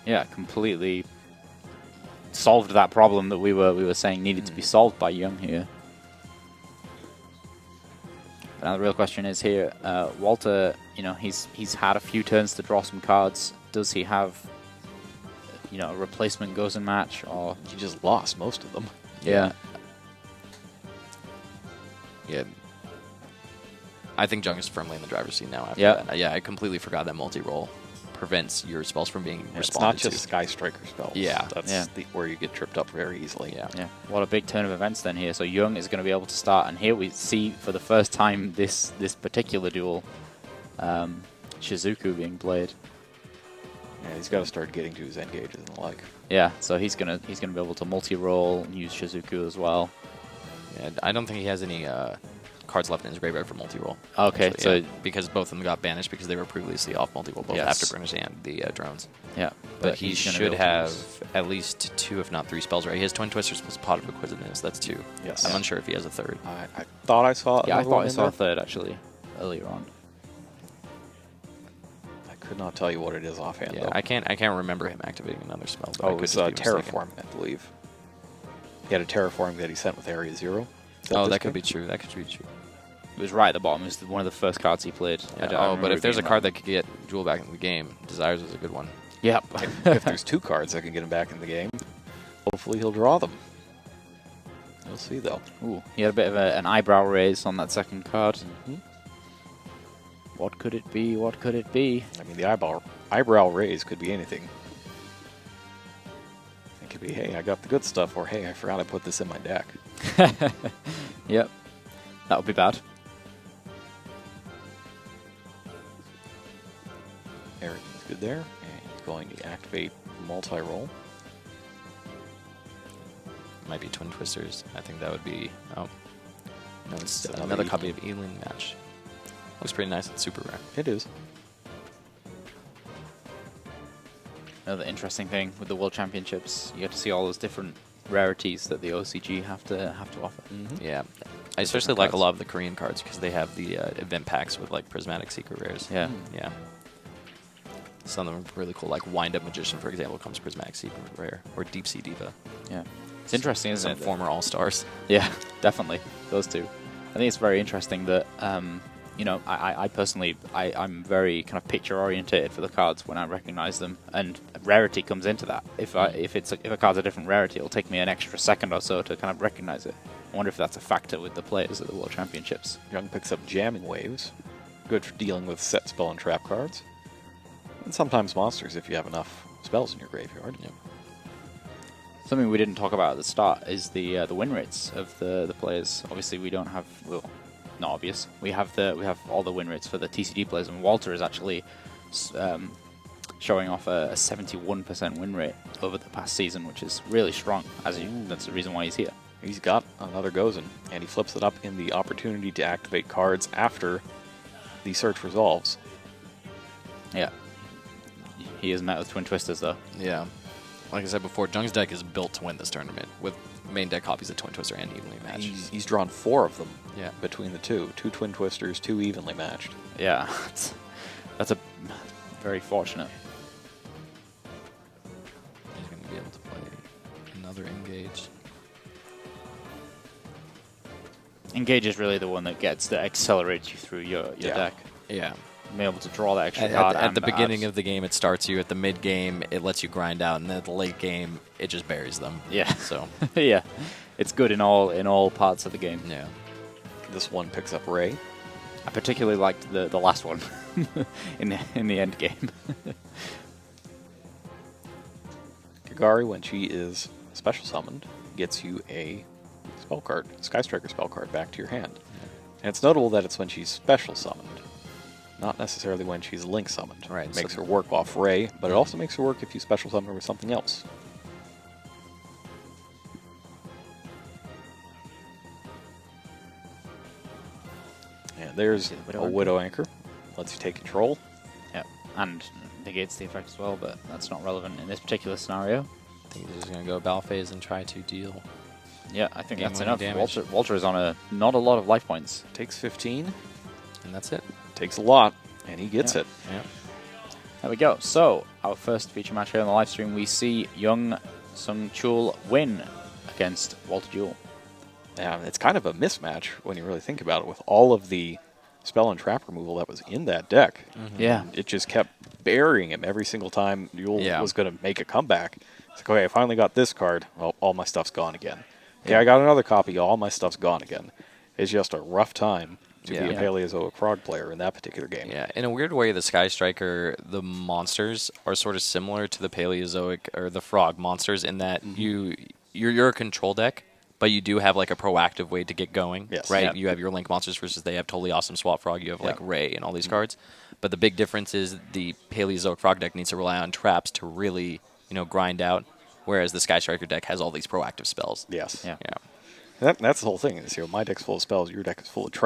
Yeah, completely solved that problem that we were saying needed to be solved by Jung here. But now the real question is here, Walter, he's had a few turns to draw some cards. Does he have, a replacement Gozen match, or he just lost most of them? Yeah. Yeah. I think Jung is firmly in the driver's seat now after that. Yeah, I completely forgot that multi-roll prevents your spells from being responded to. It's not just Sky Striker spells. Yeah. That's where you get tripped up very easily. Yeah. What a big turn of events then here. So Jung is going to be able to start, and here we see for the first time this particular duel, Shizuku being played. Yeah, he's got to start getting to his engages and the like. Yeah, so he's gonna be able to multi-roll, use Shizuku as well. Yeah, I don't think he has any cards left in his graveyard for multi-roll. Okay, actually, so because both of them got banished because they were previously off multi-roll, both Afterburners and the drones. Yeah, but he should have at least 2, if not 3 spells, right? He has Twin Twisters plus Pot of Acquisitiveness. That's 2. Yes. I'm unsure if he has a 3rd. I thought I saw. Yeah, I thought I saw a 3rd actually earlier on. I could not tell you what it is offhand. Yeah, though. I can't remember him activating another spell. But it was Terraform, I believe. He had a Terraform that he sent with Area 0. That could be true. That could be true. It was right at the bottom. It was one of the first cards he played. Yeah, but if there's a card that could get Jule back in the game, Desires is a good one. Yep. If there's 2 cards that can get him back in the game, hopefully he'll draw them. We'll see, though. Ooh, he had a bit of an eyebrow raise on that second card. Mm-hmm. What could it be? What could it be? I mean, the eyebrow raise could be anything. It could be, hey, I got the good stuff, or hey, I forgot I put this in my deck. Yep. That would be bad. Everything's good there. And he's going to activate multi-roll. Might be Twin Twisters. I think that would be... Oh. No, it's Another another copy of Ealing Match. Looks pretty nice. It's super rare. It is. Another interesting thing with the World Championships, you get to see all those different rarities that the OCG have to offer. Mm-hmm. Yeah. I especially like a lot of the Korean cards because they have the event packs with like prismatic secret rares. Yeah. Yeah. Some of them are really cool. Like Wind Up Magician, for example, comes prismatic secret rare, or Deep Sea Diva. Yeah. It's interesting, isn't it? Some former All-Stars. Yeah, definitely. Those two. I think it's very interesting that, I personally, I'm very kind of picture-orientated for the cards when I recognize them, and rarity comes into that. If a card's a different rarity, it'll take me an extra second or so to kind of recognize it. I wonder if that's a factor with the players at the World Championships. Jung picks up Jamming Waves. Good for dealing with set, spell, and trap cards. And sometimes monsters if you have enough spells in your graveyard. Yep. Something we didn't talk about at the start is the win rates of the players. Obviously, we don't have, well, not obvious. We have all the win rates for the TCG players, and Walter is actually showing off a 71% win rate over the past season, which is really strong. That's the reason why he's here. He's got another Gozen, and he flips it up in the opportunity to activate cards after the search resolves. Yeah. He is met with Twin Twisters, though. Yeah. Like I said before, Jung's deck is built to win this tournament with main deck copies of Twin Twister and evenly matched. He's drawn 4 of them Yeah. between the two. 2 Twin Twisters, 2 evenly matched. Yeah, that's a very fortunate. He's going to be able to play another Engage. Engage is really the one that accelerates you through your deck. Yeah. Being able to draw that extra At, card. at the beginning of the game, it starts you. At the mid game, it lets you grind out, and at the late game, it just buries them. Yeah. So yeah, it's good in all parts of the game. yeah. This one picks up Ray. I particularly liked the last one in the end game. Kagari, when she is special summoned, gets you a spell card, Sky Striker spell card, back to your hand. Yeah. And it's notable that it's when she's special summoned, not necessarily when she's link summoned. Right. It makes her work off Ray, but it also makes her work if you special summon her with something else. And there's a Widow Anchor. Lets you take control. Yeah, and negates the effect as well, but that's not relevant in this particular scenario. I think he's just going to go Battle Phase and try to deal. Yeah, I think that's Game-winning enough. damage. Walter is on not a lot of life points. Takes 15. And that's it. Takes a lot, and he gets it. Yeah. There we go. So, our first feature match here on the live stream, we see Jung Seung-Chul win against Walter Jule. Yeah, it's kind of a mismatch when you really think about it, with all of the spell and trap removal that was in that deck. Yeah. It just kept burying him every single time Jule Yeah. was going to make a comeback. It's like, okay, I finally got this card. Well, all my stuff's gone again. Okay, I got another copy. All my stuff's gone again. It's just a rough time to be a Paleozoic Frog player in that particular game. Yeah, in a weird way, the Sky Striker, the monsters are sort of similar to the Paleozoic or the Frog monsters in that you're a control deck, but you do have like a proactive way to get going. Yes. Right? Yeah. You have your Link monsters versus they have totally awesome Swap Frog. You have like Ray and all these cards. But the big difference is the Paleozoic Frog deck needs to rely on traps to really, grind out, whereas the Sky Striker deck has all these proactive spells. Yes. Yeah. Yeah. That's the whole thing. Is, my deck's full of spells, your deck is full of traps.